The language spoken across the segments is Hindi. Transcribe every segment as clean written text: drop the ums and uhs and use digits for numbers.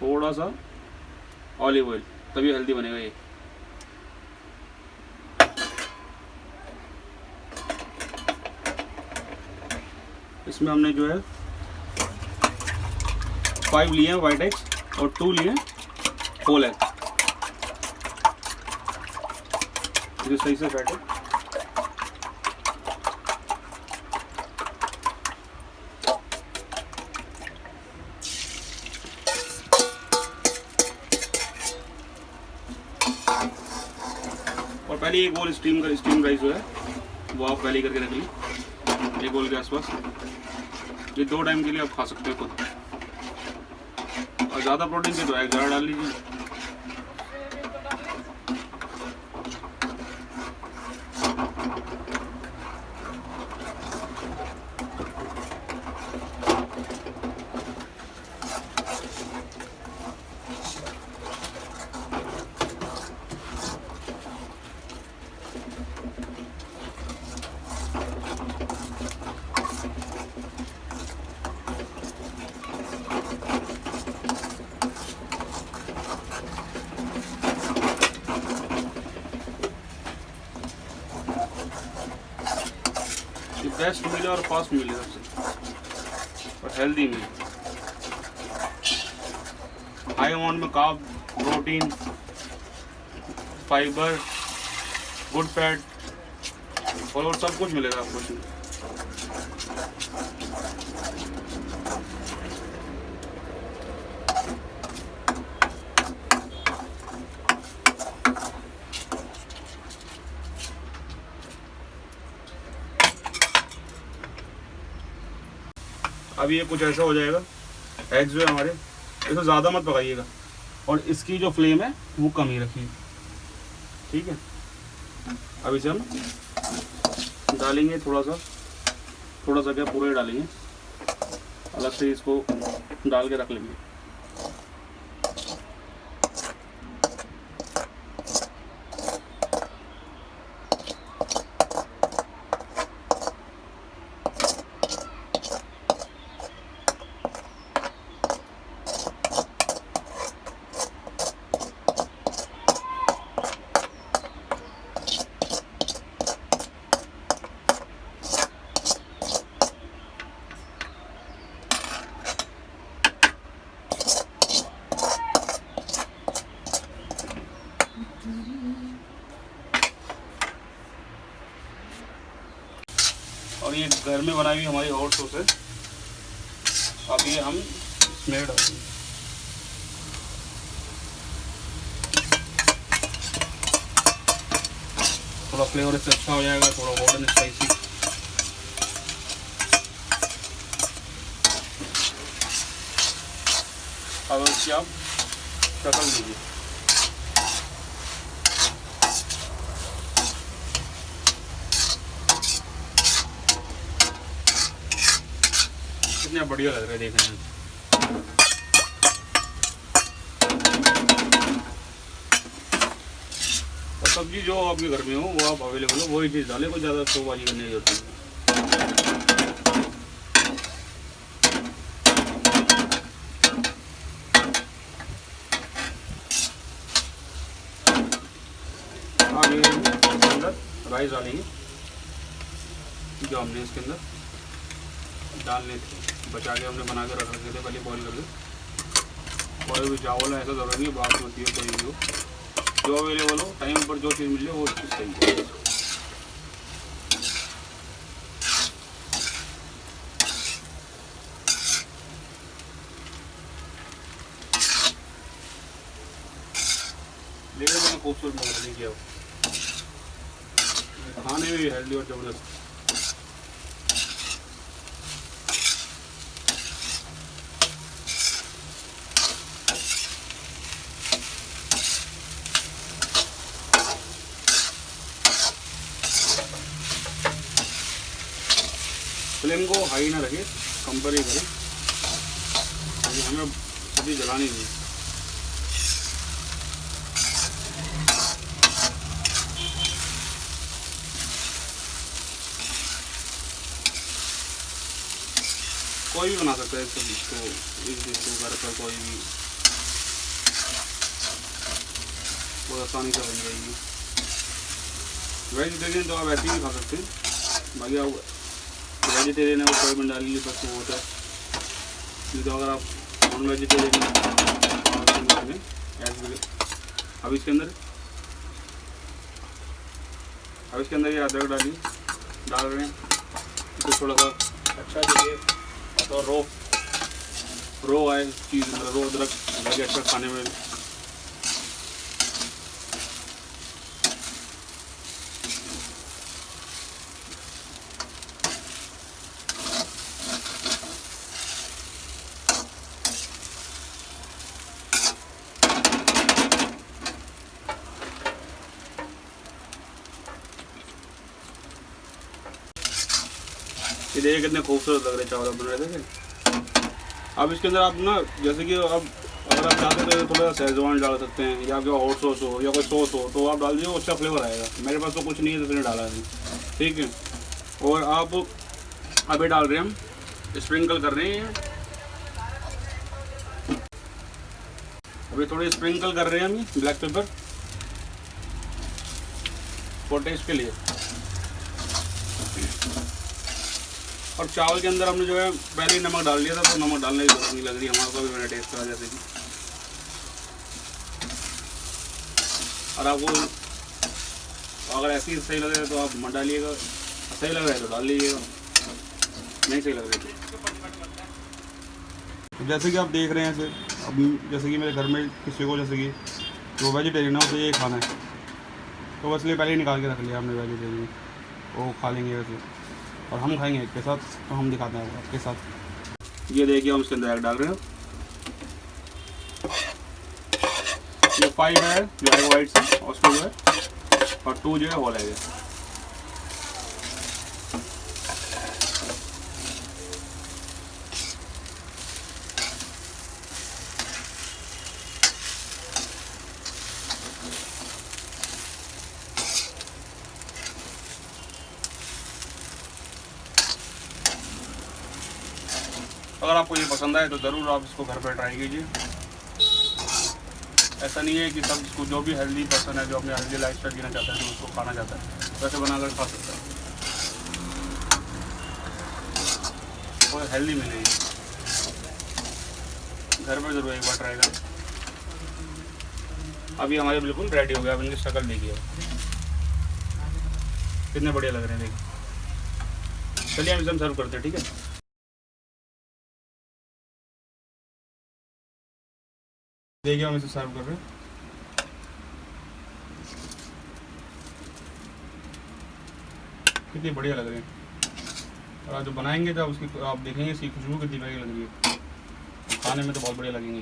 थोड़ा सा ऑलिव ऑयल, तभी हेल्दी बनेगा ये। इसमें हमने जो है 5 लिए हैं वाइट एग्स और 2 लिए होल एग, जो सही से बैठे। और पहले एक गोल स्टीम राइस जो है वो आप पहले करके रख ली, एक गोल के आसपास। ये 2 टाइम के लिए आप खा सकते हो खुद। और ज़्यादा प्रोटीन के तो एग ज़्यादा डाल लीजिए। बेस्ट मील और फास्ट मील है सबसे, और हेल्दी मील। हाई अमाउंट में carb, protein, fibre, good fat और सब कुछ मिलेगा आपको इसमें। अब ये कुछ ऐसा हो जाएगा। एग्स जो है हमारे, इसको ज़्यादा मत पकाइएगा और इसकी जो फ्लेम है वो कम ही रखिए, ठीक है। अब इसे हम डालेंगे थोड़ा सा क्या पूरा ही डालेंगे, अलग से इसको डाल के रख लेंगे। और ये घर में बनाई हुई हमारी हॉट सॉस है। अब ये हम इसमें डालेंगे। थोड़ा फ्लेवर इससे अच्छा हो जाएगा, थोड़ा हॉट एंड स्पाइसी। अब इसकी आप शक्ल दीजिए। कितना बढ़िया लग रहा है देखने में। और सब्जी जो आपके घर में हो वो आप अवेलेबल हो वही चीज़ डालें, कोई ज़्यादा शोबाजी करने की जरूरत नहीं। आगे इसके अंदर राइस डालेंगे जो हमने इसके अंदर डालने थे, बचा के हमने बना के रख रखे थे पहले बॉईल करके। कोई भी चावल है ऐसा ज़रूरी नहीं, बासमती हो कोई भी हो, जो अवेलेबल हो टाइम पर जो चीज़ मिले वो चीज़ सही है। देखो मैंने खूबसूरत मगर नहीं किया, खाने में भी हेल्दी और ज़बरदस्त। फ्लेम को हाई ना रखें, कम पर ही करें, क्योंकि हमें सब्जी जलानी नहीं है। कोई भी बना सकता है इस डिश को, घर पर कोई भी बहुत आसानी से बन जाएगी। वेजिटेरियन तो आप ऐसे ही खा सकते हैं, बाकी आप वेजिटेरियन है वो सोयाबीन डाल लीजिए बस वो होता है। नहीं तो अगर आप नॉन वेजिटेरियन अब इसके अंदर ये अदरक डाल रहे हैं, तो थोड़ा सा अच्छा देखिए तो रो आए चीज़, मतलब रो अदरक लगे अच्छा खाने में। ये देखिए कितने खूबसूरत लग रहे चावल बन रहे थे। अब इसके अंदर आप ना जैसे कि अब अगर आप चाहते तो थोड़ा सा शेजवान डाल सकते हैं, या फिर हॉट सॉस हो या कोई सॉस हो तो आप डाल दीजिए, अच्छा फ्लेवर आएगा। मेरे पास तो कुछ नहीं है तो इसलिए डाला है, ठीक है। और आप अभी डाल रहे हैं, हम स्प्रिंकल कर रहे हैं, अभी थोड़े स्प्रिंकल कर रहे हैं हम ब्लैक पेपर और टेस्ट के लिए। और चावल के अंदर हमने जो है पहले ही नमक डाल दिया था, तो नमक डालने की जरूरत नहीं लग रही हमारे को भी, मैंने टेस्ट करा जैसे कि। और आपको अगर ऐसे ही सही लग रहा है तो आप मत डालिएगा, सही लग रहा है तो डाल लीजिएगा, नहीं सही लग रहा है तो। जैसे कि आप देख रहे हैं ऐसे, अब जैसे कि मेरे घर में किसी को जैसे कि वो वेजिटेरियन है तो ये खाना है, तो इसलिए पहले ही निकाल के रख लिया हमने वेजिटेरियन, वो खा लेंगे वैसे, और हम खाएंगे एक के साथ, तो हम दिखाते हैं आपके साथ। ये देखिए हम इसके अंदर एग डाल रहे हैं, ये 5 है जो एग वाइट है और उसको जो है, और 2 जो है होल एग है। अगर आपको ये पसंद आए तो ज़रूर आप इसको घर पर ट्राई कीजिए। ऐसा नहीं है कि सब इसको, जो भी हेल्दी पर्सन है जो अपने हेल्दी लाइफ स्टाइल जीना चाहता है जो उसको खाना चाहता है वैसे बनाकर खा सकता है, और हेल्दी मिलेगी। घर पर ज़रूर एक बार ट्राई करें। अभी हमारे बिल्कुल रेडी हो गया, अब इनकी शक्ल देखिए कितने बढ़िया लग रहे हैं। देखिए चलिए हम इसे सर्व करते हैं, ठीक है। देखिए हम इसे सर्व कर रहे हैं, कितनी बढ़िया लग रही है। और आज जो बनाएंगे जब उसकी आप देखेंगे इसकी खुशबू कितनी बढ़िया लग रही है, खाने में तो बहुत बढ़िया लगेंगे।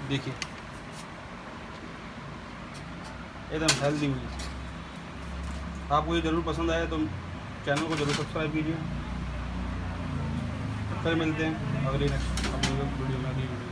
देखिए एकदम हेल्दी हुई। आपको ये ज़रूर पसंद आया तो चैनल को ज़रूर सब्सक्राइब कीजिए। फिर मिलते हैं अगली नेक्स्ट वीडियो में।